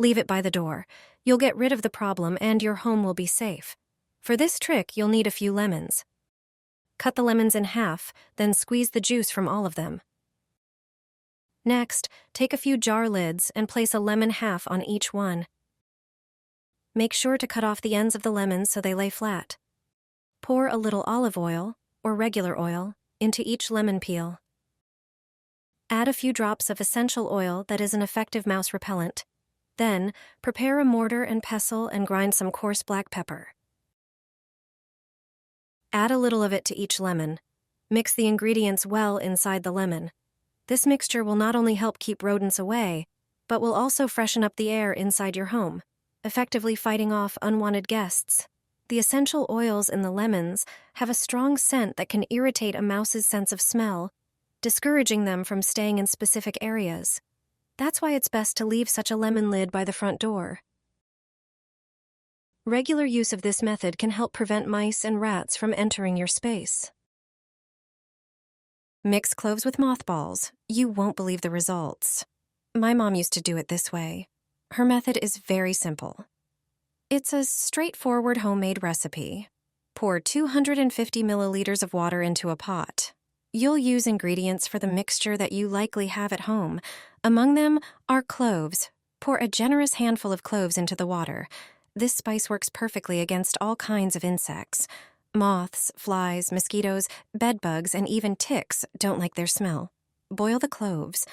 Leave it by the door. You'll get rid of the problem and your home will be safe. For this trick, you'll need a few lemons. Cut the lemons in half, then squeeze the juice from all of them. Next, take a few jar lids and place a lemon half on each one. Make sure to cut off the ends of the lemons so they lay flat. Pour a little olive oil, or regular oil, into each lemon peel. Add a few drops of essential oil that is an effective mouse repellent. Then, prepare a mortar and pestle and grind some coarse black pepper. Add a little of it to each lemon. Mix the ingredients well inside the lemon. This mixture will not only help keep rodents away, but will also freshen up the air inside your home, effectively fighting off unwanted guests. The essential oils in the lemons have a strong scent that can irritate a mouse's sense of smell, discouraging them from staying in specific areas. That's why it's best to leave such a lemon lid by the front door. Regular use of this method can help prevent mice and rats from entering your space. Mix cloves with mothballs. You won't believe the results. My mom used to do it this way. Her method is very simple. It's a straightforward homemade recipe. Pour 250 milliliters of water into a pot. You'll use ingredients for the mixture that you likely have at home. Among them are cloves. Pour a generous handful of cloves into the water. This spice works perfectly against all kinds of insects. Moths, flies, mosquitoes, bedbugs, and even ticks don't like their smell. Boil the cloves.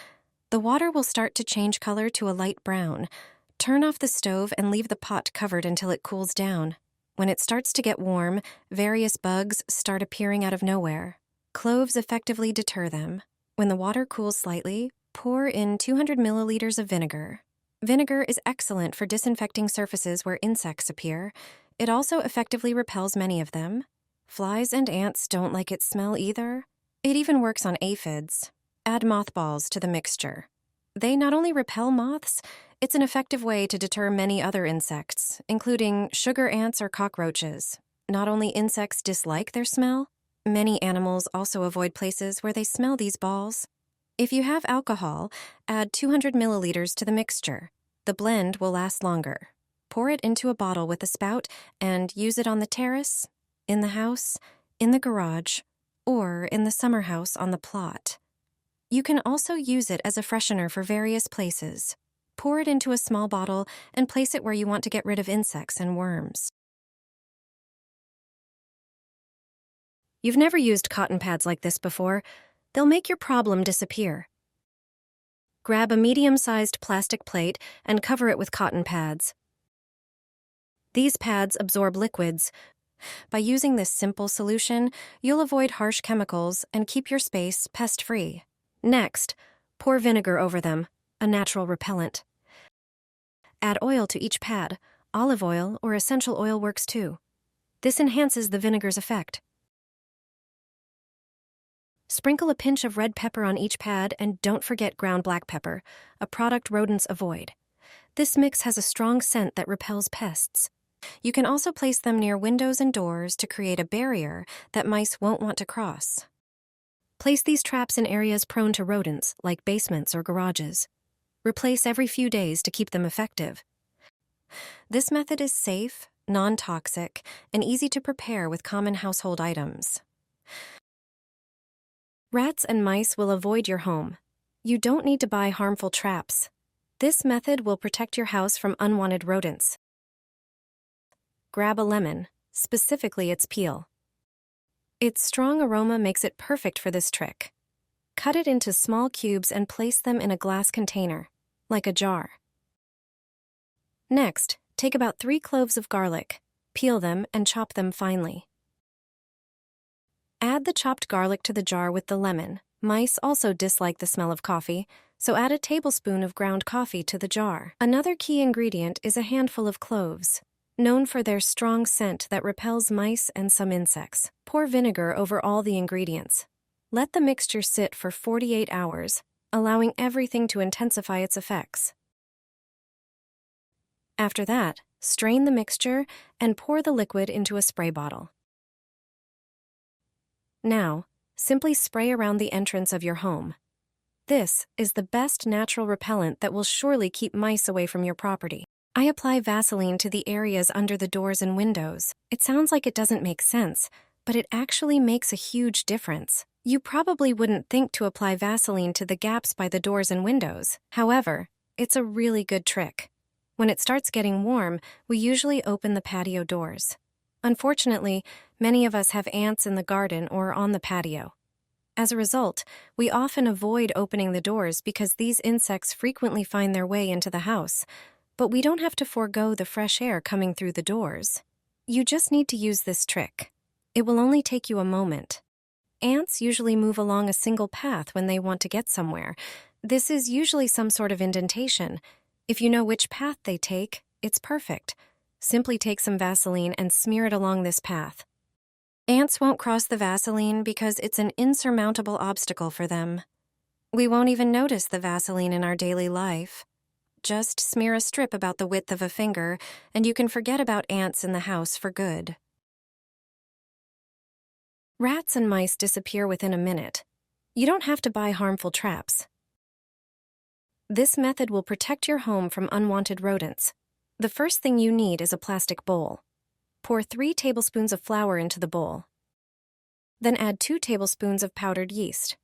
The water will start to change color to a light brown. Turn off the stove and leave the pot covered until it cools down. When it starts to get warm, various bugs start appearing out of nowhere. Cloves effectively deter them. When the water cools slightly, pour in 200 milliliters of vinegar. Vinegar is excellent for disinfecting surfaces where insects appear. It also effectively repels many of them. Flies and ants don't like its smell either. It even works on aphids. Add mothballs to the mixture. They not only repel moths, it's an effective way to deter many other insects, including sugar ants or cockroaches. Not only insects dislike their smell, many animals also avoid places where they smell these balls. If you have alcohol, add 200 milliliters to the mixture. The blend will last longer. Pour it into a bottle with a spout and use it on the terrace, in the house, in the garage, or in the summer house on the plot. You can also use it as a freshener for various places. Pour it into a small bottle and place it where you want to get rid of insects and worms. You've never used cotton pads like this before. They'll make your problem disappear. Grab a medium-sized plastic plate and cover it with cotton pads. These pads absorb liquids. By using this simple solution, you'll avoid harsh chemicals and keep your space pest-free. Next, pour vinegar over them, a natural repellent. Add oil to each pad. Olive oil or essential oil works too. This enhances the vinegar's effect. Sprinkle a pinch of red pepper on each pad and don't forget ground black pepper, a product rodents avoid. This mix has a strong scent that repels pests. You can also place them near windows and doors to create a barrier that mice won't want to cross. Place these traps in areas prone to rodents, like basements or garages. Replace every few days to keep them effective. This method is safe, non-toxic, and easy to prepare with common household items. Rats and mice will avoid your home. You don't need to buy harmful traps. This method will protect your house from unwanted rodents. Grab a lemon, specifically its peel. Its strong aroma makes it perfect for this trick. Cut it into small cubes and place them in a glass container, like a jar. Next, take about 3 cloves of garlic, peel them and chop them finely. Add the chopped garlic to the jar with the lemon. Mice also dislike the smell of coffee, so add a tablespoon of ground coffee to the jar. Another key ingredient is a handful of cloves, known for their strong scent that repels mice and some insects. Pour vinegar over all the ingredients. Let the mixture sit for 48 hours, allowing everything to intensify its effects. After that, strain the mixture and pour the liquid into a spray bottle. Now, simply spray around the entrance of your home. This is the best natural repellent that will surely keep mice away from your property. I apply Vaseline to the areas under the doors and windows. It sounds like it doesn't make sense, but it actually makes a huge difference. You probably wouldn't think to apply Vaseline to the gaps by the doors and windows. However, it's a really good trick. When it starts getting warm, we usually open the patio doors. Unfortunately, many of us have ants in the garden or on the patio. As a result, we often avoid opening the doors because these insects frequently find their way into the house. But we don't have to forego the fresh air coming through the doors. You just need to use this trick. It will only take you a moment. Ants usually move along a single path when they want to get somewhere. This is usually some sort of indentation. If you know which path they take, it's perfect. Simply take some Vaseline and smear it along this path. Ants won't cross the Vaseline because it's an insurmountable obstacle for them. We won't even notice the Vaseline in our daily life. Just smear a strip about the width of a finger, and you can forget about ants in the house for good. Rats and mice disappear within a minute. You don't have to buy harmful traps. This method will protect your home from unwanted rodents. The first thing you need is a plastic bowl. Pour 3 tablespoons of flour into the bowl. Then add 2 tablespoons of powdered yeast.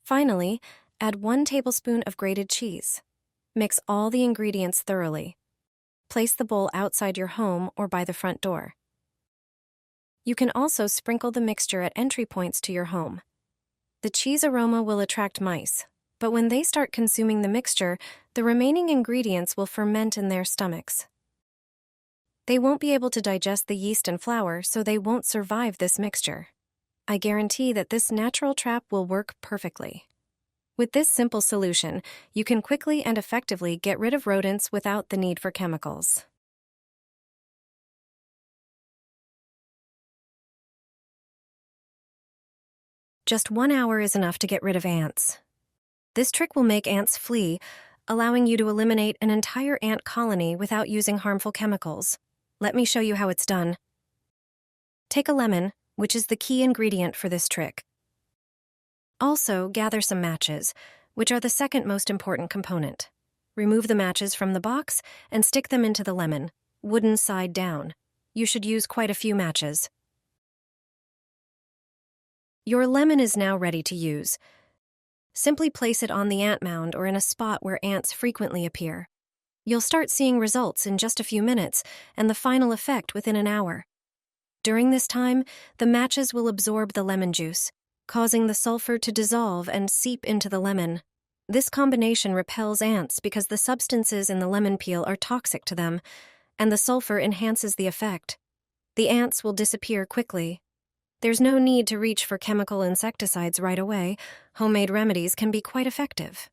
Finally, add 1 tablespoon of grated cheese. Mix all the ingredients thoroughly. Place the bowl outside your home or by the front door. You can also sprinkle the mixture at entry points to your home. The cheese aroma will attract mice, but when they start consuming the mixture, the remaining ingredients will ferment in their stomachs. They won't be able to digest the yeast and flour, so they won't survive this mixture. I guarantee that this natural trap will work perfectly. With this simple solution, you can quickly and effectively get rid of rodents without the need for chemicals. Just 1 hour is enough to get rid of ants. This trick will make ants flee, allowing you to eliminate an entire ant colony without using harmful chemicals. Let me show you how it's done. Take a lemon, which is the key ingredient for this trick. Also, gather some matches, which are the second most important component. Remove the matches from the box and stick them into the lemon, wooden side down. You should use quite a few matches. Your lemon is now ready to use. Simply place it on the ant mound or in a spot where ants frequently appear. You'll start seeing results in just a few minutes and the final effect within an hour. During this time, the matches will absorb the lemon juice, causing the sulfur to dissolve and seep into the lemon. This combination repels ants because the substances in the lemon peel are toxic to them, and the sulfur enhances the effect. The ants will disappear quickly. There's no need to reach for chemical insecticides right away. Homemade remedies can be quite effective.